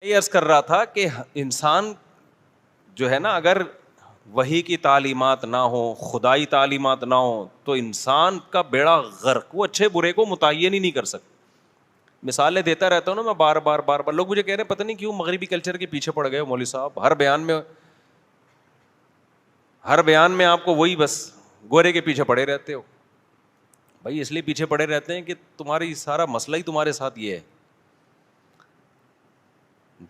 یہ عرض کر رہا تھا کہ انسان جو ہے نا، اگر وحی کی تعلیمات نہ ہو، خدائی تعلیمات نہ ہو، تو انسان کا بیڑا غرق، وہ اچھے برے کو متعین ہی نہیں کر سکتا. مثالیں دیتا رہتا ہوں نا میں بار بار. لوگ مجھے کہہ رہے ہیں پتہ نہیں کیوں مغربی کلچر کے پیچھے پڑ گئے ہو مولوی صاحب، ہر بیان میں آپ کو وہی بس گورے کے پیچھے پڑے رہتے ہو. بھائی اس لیے پیچھے پڑے رہتے ہیں کہ تمہاری سارا مسئلہ ہی تمہارے ساتھ یہ ہے،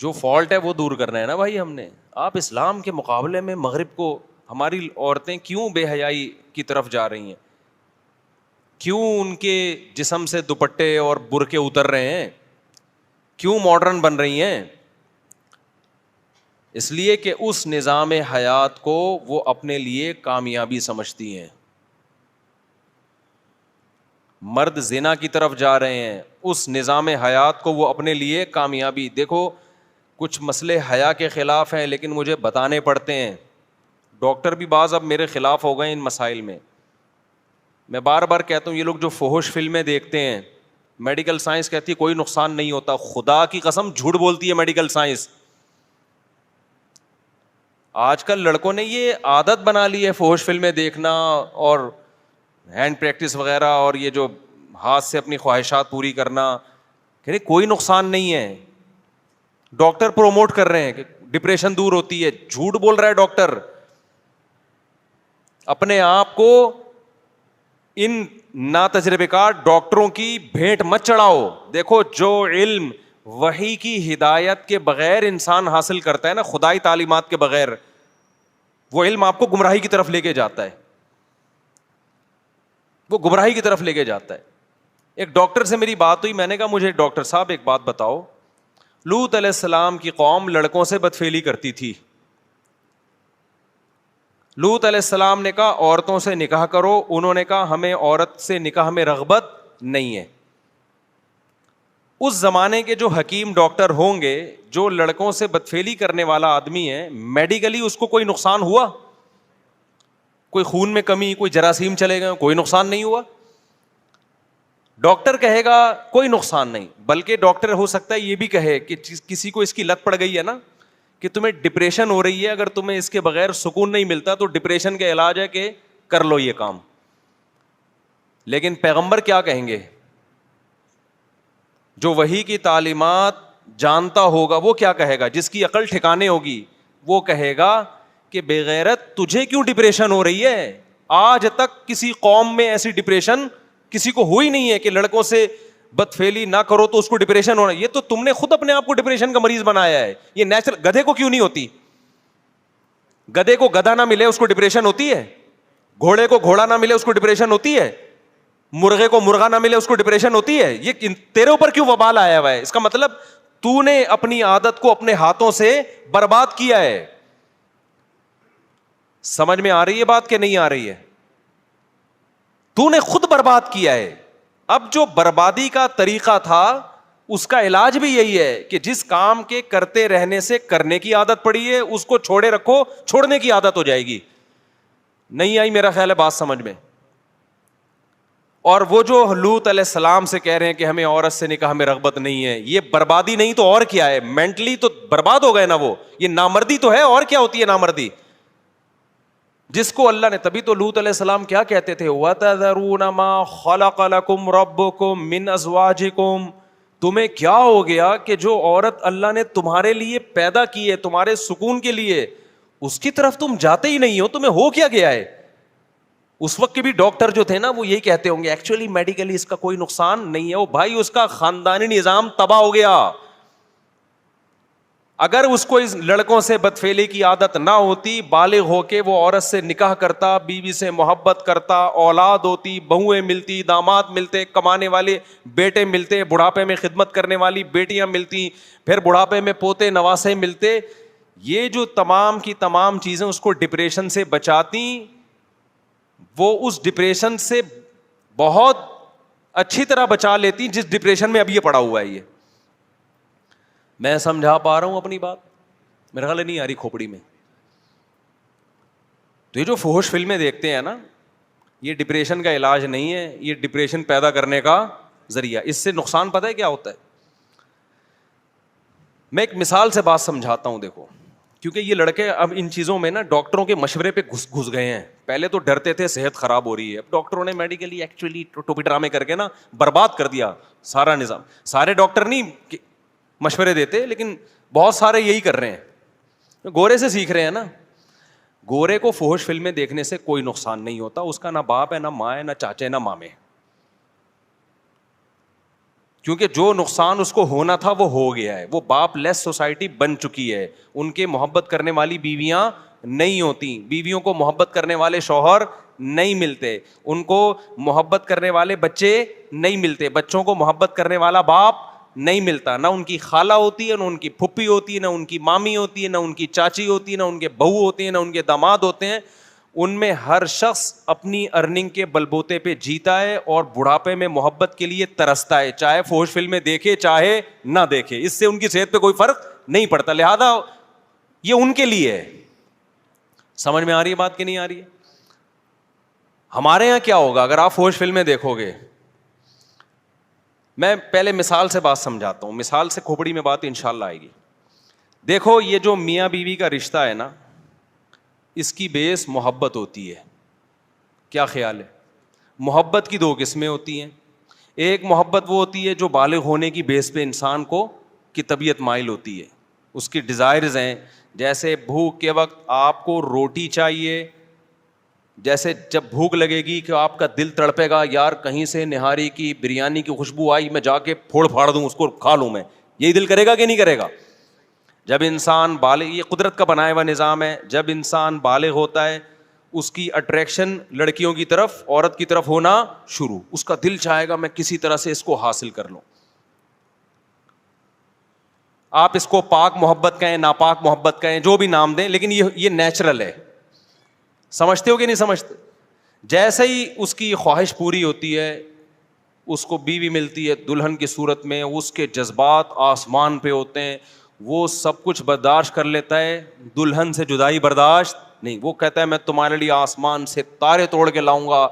جو فالٹ ہے وہ دور کرنا ہے نا بھائی ہم نے. آپ اسلام کے مقابلے میں مغرب کو، ہماری عورتیں کیوں بے حیائی کی طرف جا رہی ہیں، کیوں ان کے جسم سے دوپٹے اور برقعے اتر رہے ہیں، کیوں ماڈرن بن رہی ہیں؟ اس لیے کہ اس نظام حیات کو وہ اپنے لیے کامیابی سمجھتی ہیں. مرد زنا کی طرف جا رہے ہیں، اس نظام حیات کو وہ اپنے لیے کامیابی. دیکھو کچھ مسئلے حیا کے خلاف ہیں لیکن مجھے بتانے پڑتے ہیں. ڈاکٹر بھی بعض اب میرے خلاف ہو گئے ان مسائل میں. میں بار بار کہتا ہوں یہ لوگ جو فحش فلمیں دیکھتے ہیں، میڈیکل سائنس کہتی ہے کوئی نقصان نہیں ہوتا. خدا کی قسم جھوٹ بولتی ہے میڈیکل سائنس. آج کل لڑکوں نے یہ عادت بنا لی ہے فحش فلمیں دیکھنا اور ہینڈ پریکٹس وغیرہ، اور یہ جو ہاتھ سے اپنی خواہشات پوری کرنا، کہ کوئی نقصان نہیں ہے. ڈاکٹر پروموٹ کر رہے ہیں کہ ڈپریشن دور ہوتی ہے. جھوٹ بول رہا ہے ڈاکٹر. اپنے آپ کو ان ناتجربے کار ڈاکٹروں کی بھیٹ مت چڑھاؤ. دیکھو جو علم وحی کی ہدایت کے بغیر انسان حاصل کرتا ہے نا، خدائی تعلیمات کے بغیر، وہ علم آپ کو گمراہی کی طرف لے کے جاتا ہے. وہ گمراہی کی طرف لے کے جاتا ہے. ایک ڈاکٹر سے میری بات ہوئی، میں نے کہا مجھے ڈاکٹر صاحب ایک بات بتاؤ، لوط علیہ السلام کی قوم لڑکوں سے بدفعلی کرتی تھی. لوط علیہ السلام نے کہا عورتوں سے نکاح کرو، انہوں نے کہا ہمیں عورت سے نکاح میں رغبت نہیں ہے. اس زمانے کے جو حکیم ڈاکٹر ہوں گے، جو لڑکوں سے بدفعلی کرنے والا آدمی ہے، میڈیکلی اس کو کوئی نقصان ہوا؟ کوئی خون میں کمی، کوئی جراثیم چلے گئے، کوئی نقصان نہیں ہوا. ڈاکٹر کہے گا کوئی نقصان نہیں، بلکہ ڈاکٹر ہو سکتا ہے یہ بھی کہے کہ کسی کو اس کی لت پڑ گئی ہے نا، کہ تمہیں ڈپریشن ہو رہی ہے، اگر تمہیں اس کے بغیر سکون نہیں ملتا تو ڈپریشن کا علاج ہے کہ کر لو یہ کام. لیکن پیغمبر کیا کہیں گے؟ جو وحی کی تعلیمات جانتا ہوگا وہ کیا کہے گا؟ جس کی عقل ٹھکانے ہوگی وہ کہے گا کہ بے غیرت تجھے کیوں ڈپریشن ہو رہی ہے؟ آج تک کسی قوم میں ایسی ڈپریشن کسی کو ہوئی نہیں ہے کہ لڑکوں سے بدفعلی نہ کرو تو اس کو ڈپریشن ہونا. یہ تو تم نے خود اپنے آپ کو ڈپریشن کا مریض بنایا ہے. یہ نیچرل. گدھے کو کیوں نہیں ہوتی؟ گدھے کو گدھا نہ ملے اس کو ڈپریشن ہوتی ہے؟ گھوڑے کو گھوڑا نہ ملے اس کو ڈپریشن ہوتی ہے؟ مرغے کو مرغا نہ ملے اس کو ڈپریشن ہوتی ہے؟ یہ تیرے اوپر کیوں وبال آیا ہوا ہے؟ اس کا مطلب تو نے اپنی عادت کو اپنے ہاتھوں سے برباد کیا ہے. سمجھ میں آ رہی ہے بات کہ نہیں آ رہی ہے؟ تو نے خود برباد کیا ہے. اب جو بربادی کا طریقہ تھا اس کا علاج بھی یہی ہے کہ جس کام کے کرتے رہنے سے کرنے کی عادت پڑی ہے اس کو چھوڑے رکھو، چھوڑنے کی عادت ہو جائے گی. نہیں آئی میرا خیال ہے بات سمجھ میں؟ اور وہ جو لوط علیہ السلام سے کہہ رہے ہیں کہ ہمیں عورت سے نکاح میں رغبت نہیں ہے، یہ بربادی نہیں تو اور کیا ہے؟ مینٹلی تو برباد ہو گئے نا وہ. یہ نامردی تو ہے، اور کیا ہوتی ہے نامردی؟ جس کو اللہ نے، تبھی تو لوط علیہ السلام کیا کہتے تھے، وَتَذَرُونَ مَا خَلَقَ لَكُمْ رَبُّكُمْ مِنْ أَزْوَاجِكُمْ. تمہیں کیا ہو گیا کہ جو عورت اللہ نے تمہارے لیے پیدا کی ہے تمہارے سکون کے لیے، اس کی طرف تم جاتے ہی نہیں ہو؟ تمہیں ہو کیا گیا ہے؟ اس وقت کے بھی ڈاکٹر جو تھے نا وہ یہی کہتے ہوں گے ایکچولی میڈیکلی اس کا کوئی نقصان نہیں ہے. وہ بھائی اس کا خاندانی نظام تباہ ہو گیا. اگر اس کو اس لڑکوں سے بدفعلی کی عادت نہ ہوتی، بالغ ہو کے وہ عورت سے نکاح کرتا، بیوی سے محبت کرتا، اولاد ہوتی، بہویں ملتی، داماد ملتے، کمانے والے بیٹے ملتے، بڑھاپے میں خدمت کرنے والی بیٹیاں ملتی، پھر بڑھاپے میں پوتے نواسے ملتے، یہ جو تمام کی تمام چیزیں اس کو ڈپریشن سے بچاتی، وہ اس ڈپریشن سے بہت اچھی طرح بچا لیتی جس ڈپریشن میں اب یہ پڑا ہوا ہے. یہ میں سمجھا پا رہا ہوں اپنی بات؟ میرا خیال نہیں آ رہی کھوپڑی میں. تو یہ جو فحش فلمیں دیکھتے ہیں نا، یہ ڈپریشن کا علاج نہیں ہے، یہ ڈپریشن پیدا کرنے کا ذریعہ. اس سے نقصان پتہ ہے کیا ہوتا ہے؟ میں ایک مثال سے بات سمجھاتا ہوں. دیکھو, کیونکہ یہ لڑکے اب ان چیزوں میں نا ڈاکٹروں کے مشورے پہ گھس گئے ہیں. پہلے تو ڈرتے تھے صحت خراب ہو رہی ہے, اب ڈاکٹروں نے میڈیکلی ایکچولی ٹوپی ڈرامے کر کے نا برباد کر دیا سارا نظام. سارے ڈاکٹر نہیں مشورے دیتے, لیکن بہت سارے یہی کر رہے ہیں, گورے سے سیکھ رہے ہیں نا. گورے کو فحش فلمیں دیکھنے سے کوئی نقصان نہیں ہوتا, اس کا نہ باپ ہے, نہ ماں ہے, نہ چاچے, نہ مامے, کیونکہ جو نقصان اس کو ہونا تھا وہ ہو گیا ہے. وہ باپ لیس سوسائٹی بن چکی ہے. ان کے محبت کرنے والی بیویاں نہیں ہوتی, بیویوں کو محبت کرنے والے شوہر نہیں ملتے, ان کو محبت کرنے والے بچے نہیں ملتے, بچوں کو محبت کرنے والا باپ نہیں ملتا. نہ ان کی خالہ ہوتی ہے, نہ ان کی پھپھی ہوتی ہے, نہ ان کی مامی ہوتی ہے, نہ ان کی چاچی ہوتی ہے, نہ ان کے بہو ہوتے ہیں, نہ ان کے داماد ہوتے ہیں. ان میں ہر شخص اپنی ارننگ کے بلبوتے پہ جیتا ہے اور بڑھاپے میں محبت کے لیے ترستا ہے, چاہے فحش فلمیں دیکھے چاہے نہ دیکھے, اس سے ان کی صحت پہ کوئی فرق نہیں پڑتا. لہذا یہ ان کے لیے ہے. سمجھ میں آ رہی ہے بات کہ نہیں آ رہی ہے؟ ہمارے یہاں کیا ہوگا اگر آپ فحش فلمیں دیکھو گے؟ میں پہلے مثال سے بات سمجھاتا ہوں, مثال سے کھوپڑی میں بات انشاءاللہ آئے گی. دیکھو, یہ جو میاں بیوی کا رشتہ ہے نا, اس کی بیس محبت ہوتی ہے. کیا خیال ہے؟ محبت کی دو قسمیں ہوتی ہیں. ایک محبت وہ ہوتی ہے جو بالغ ہونے کی بیس پہ انسان کو کی طبیعت مائل ہوتی ہے, اس کی ڈیزائرز ہیں. جیسے بھوک کے وقت آپ کو روٹی چاہیے, جیسے جب بھوک لگے گی کہ آپ کا دل تڑپے گا, یار کہیں سے نہاری کی بریانی کی خوشبو آئی, میں جا کے پھوڑ پھاڑ دوں اس کو, کھا لوں میں, یہی دل کرے گا کہ نہیں کرے گا؟ جب انسان بالغ, یہ قدرت کا بنایا ہوا نظام ہے, جب انسان بالغ ہوتا ہے اس کی اٹریکشن لڑکیوں کی طرف, عورت کی طرف ہونا شروع, اس کا دل چاہے گا میں کسی طرح سے اس کو حاصل کر لوں. آپ اس کو پاک محبت کہیں, ناپاک محبت کہیں, جو بھی نام دیں, لیکن یہ نیچرل ہے. سمجھتے ہو کہ نہیں سمجھتے؟ جیسے ہی اس کی خواہش پوری ہوتی ہے, اس کو بیوی ملتی ہے دلہن کی صورت میں, اس کے جذبات آسمان پہ ہوتے ہیں, وہ سب کچھ برداشت کر لیتا ہے, دلہن سے جدائی برداشت نہیں. وہ کہتا ہے میں تمہارے لیے آسمان سے تارے توڑ کے لاؤں گا,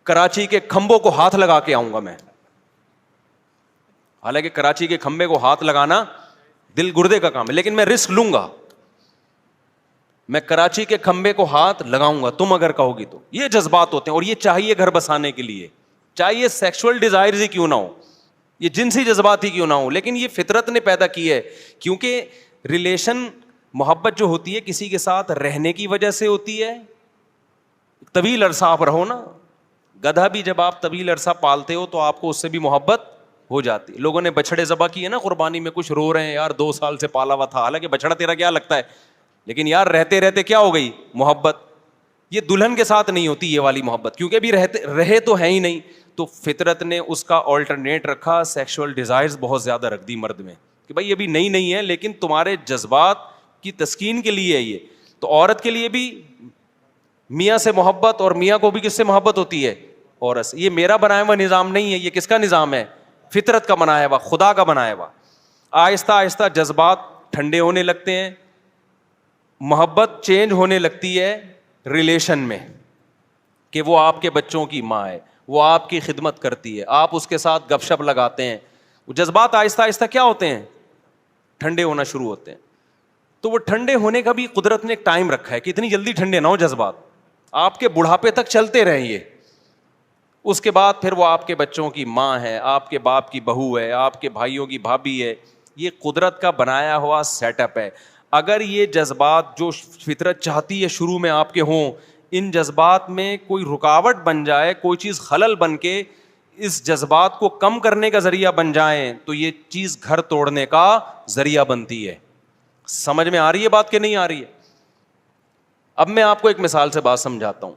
کراچی کے کھمبوں کو ہاتھ لگا کے آؤں گا میں. حالانکہ کراچی کے کھمبے کو ہاتھ لگانا دل گردے کا کام ہے, لیکن میں رسک لوں گا, میں کراچی کے کھمبے کو ہاتھ لگاؤں گا تم اگر کہو گی تو. یہ جذبات ہوتے ہیں, اور یہ چاہیے گھر بسانے کے لیے, چاہیے سیکسول ڈیزائرز ہی کیوں نہ ہو, یہ جنسی جذبات ہی کیوں نہ ہو, لیکن یہ فطرت نے پیدا کی ہے. کیونکہ ریلیشن, محبت جو ہوتی ہے کسی کے ساتھ رہنے کی وجہ سے ہوتی ہے. طویل عرصہ آپ رہو نا, گدھا بھی جب آپ طویل عرصہ پالتے ہو تو آپ کو اس سے بھی محبت ہو جاتی. لوگوں نے بچڑے ذبح کیے نا قربانی میں, کچھ رو رہے ہیں یار 2 سال سے پالا ہوا تھا, حالانکہ بچڑا تیرا کیا لگتا ہے, لیکن یار رہتے رہتے کیا ہو گئی محبت. یہ دلہن کے ساتھ نہیں ہوتی یہ والی محبت, کیونکہ ابھی رہے تو ہے ہی نہیں. تو فطرت نے اس کا آلٹرنیٹ رکھا, سیکشول ڈیزائرز بہت زیادہ رکھ دی مرد میں, کہ بھائی ابھی نہیں ہے, لیکن تمہارے جذبات کی تسکین کے لیے ہے یہ. تو عورت کے لیے بھی میاں سے محبت, اور میاں کو بھی کس سے محبت ہوتی ہے؟ عورت سے. یہ میرا بنایا ہوا نظام نہیں ہے, یہ کس کا نظام ہے؟ فطرت کا بنایا ہوا, خدا کا بنایا ہوا. آہستہ آہستہ جذبات ٹھنڈے ہونے لگتے ہیں, محبت چینج ہونے لگتی ہے ریلیشن میں, کہ وہ آپ کے بچوں کی ماں ہے, وہ آپ کی خدمت کرتی ہے, آپ اس کے ساتھ گپ شپ لگاتے ہیں. وہ جذبات آہستہ آہستہ کیا ہوتے ہیں؟ ٹھنڈے ہونا شروع ہوتے ہیں. تو وہ ٹھنڈے ہونے کا بھی قدرت نے ایک ٹائم رکھا ہے کہ اتنی جلدی ٹھنڈے نہ ہو جذبات, آپ کے بڑھاپے تک چلتے رہیں یہ. اس کے بعد پھر وہ آپ کے بچوں کی ماں ہے, آپ کے باپ کی بہو ہے, آپ کے بھائیوں کی بھابھی ہے. یہ قدرت کا بنایا ہوا سیٹ اپ ہے. اگر یہ جذبات جو فطرت چاہتی ہے شروع میں آپ کے ہوں, ان جذبات میں کوئی رکاوٹ بن جائے, کوئی چیز خلل بن کے اس جذبات کو کم کرنے کا ذریعہ بن جائیں, تو یہ چیز گھر توڑنے کا ذریعہ بنتی ہے. سمجھ میں آ رہی ہے بات کہ نہیں آ رہی ہے؟ اب میں آپ کو ایک مثال سے بات سمجھاتا ہوں.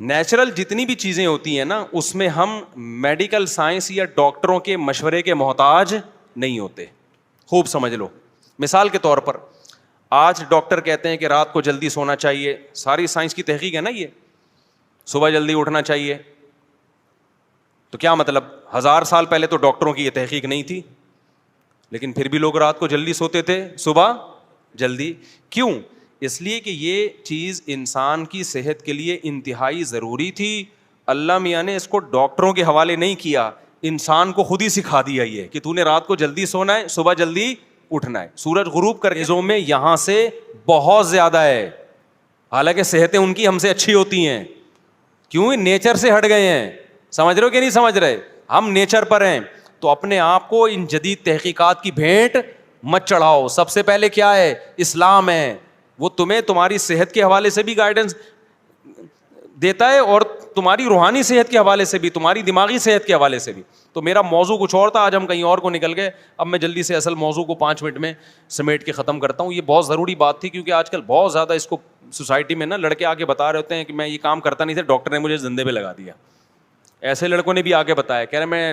نیچرل جتنی بھی چیزیں ہوتی ہیں نا, اس میں ہم میڈیکل سائنس یا ڈاکٹروں کے مشورے کے محتاج نہیں ہوتے. خوب سمجھ لو. مثال کے طور پر آج ڈاکٹر کہتے ہیں کہ رات کو جلدی سونا چاہیے, ساری سائنس کی تحقیق ہے نا یہ, صبح جلدی اٹھنا چاہیے. تو کیا مطلب 1000 سال پہلے تو ڈاکٹروں کی یہ تحقیق نہیں تھی, لیکن پھر بھی لوگ رات کو جلدی سوتے تھے, صبح جلدی. کیوں؟ اس لیے کہ یہ چیز انسان کی صحت کے لیے انتہائی ضروری تھی. اللہ میاں نے اس کو ڈاکٹروں کے حوالے نہیں کیا, انسان کو خود ہی سکھا دیا یہ کہ تو نے رات کو جلدی سونا ہے, صبح جلدی اٹھنا ہے. سورج غروب کر چیزوں میں یہاں سے بہت زیادہ ہے, حالانکہ صحتیں ان کی ہم سے اچھی ہوتی ہیں. کیوں؟ نیچر سے ہٹ گئے ہیں. سمجھ رہے ہو کہ نہیں سمجھ رہے؟ ہم نیچر پر ہیں. تو اپنے آپ کو ان جدید تحقیقات کی بھینٹ مت چڑھاؤ. سب سے پہلے کیا ہے؟ اسلام ہے. وہ تمہیں تمہاری صحت کے حوالے سے بھی گائیڈنس دیتا ہے اور تمہاری روحانی صحت کے حوالے سے بھی, تمہاری دماغی صحت کے حوالے سے بھی. تو میرا موضوع کچھ اور تھا, آج ہم کہیں اور کو نکل گئے. اب میں جلدی سے اصل موضوع کو 5 منٹ میں سمیٹ کے ختم کرتا ہوں. یہ بہت ضروری بات تھی کیونکہ آج کل بہت زیادہ اس کو سوسائٹی میں نا لڑکے آ کے بتا رہے ہوتے ہیں کہ میں یہ کام کرتا نہیں تھا, ڈاکٹر نے مجھے زندے پہ لگا دیا. ایسے لڑکوں نے بھی آ کے بتایا, کہہ رہے میں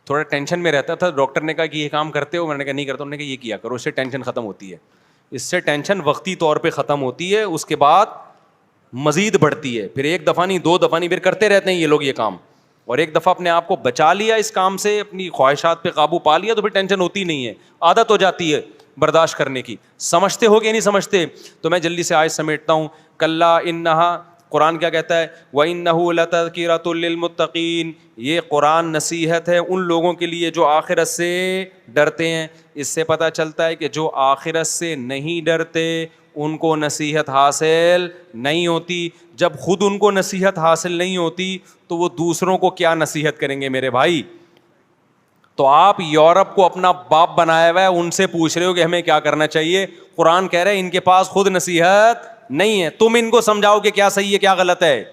تھوڑا ٹینشن میں رہتا تھا, ڈاکٹر نے کہا کہ یہ کام کرتے ہو, میں نے کہا نہیں کرتا. انہوں نے کہا یہ کیا کرو, اس سے ٹینشن ختم ہوتی ہے. اس سے ٹینشن وقتی طور پہ ختم ہوتی ہے, اس کے بعد مزید بڑھتی ہے. پھر 1 دفعہ نہیں 2 دفعہ نہیں, پھر کرتے رہتے ہیں یہ لوگ یہ کام. اور ایک دفعہ اپنے آپ کو بچا لیا اس کام سے, اپنی خواہشات پہ قابو پا لیا, تو پھر ٹینشن ہوتی نہیں ہے, عادت ہو جاتی ہے برداشت کرنے کی. سمجھتے ہو کہ نہیں سمجھتے؟ تو میں جلدی سے آج سمیٹتا ہوں. کلا انہا, قرآن کیا کہتا ہے؟ وَإِنَّهُ لَتَذْكِرَةٌ لِّلْمُتَّقِينَ, یہ قرآن نصیحت ہے ان لوگوں کے لیے جو آخرت سے ڈرتے ہیں. اس سے پتہ چلتا ہے کہ جو آخرت سے نہیں ڈرتے ان کو نصیحت حاصل نہیں ہوتی. جب خود ان کو نصیحت حاصل نہیں ہوتی تو وہ دوسروں کو کیا نصیحت کریں گے میرے بھائی؟ تو آپ یورپ کو اپنا باپ بنایا ہوا ہے, ان سے پوچھ رہے ہو کہ ہمیں کیا کرنا چاہیے. قرآن کہہ رہے ہیں ان کے پاس خود نصیحت نہیں ہے, تم ان کو سمجھاؤ کہ کیا صحیح ہے کیا غلط ہے.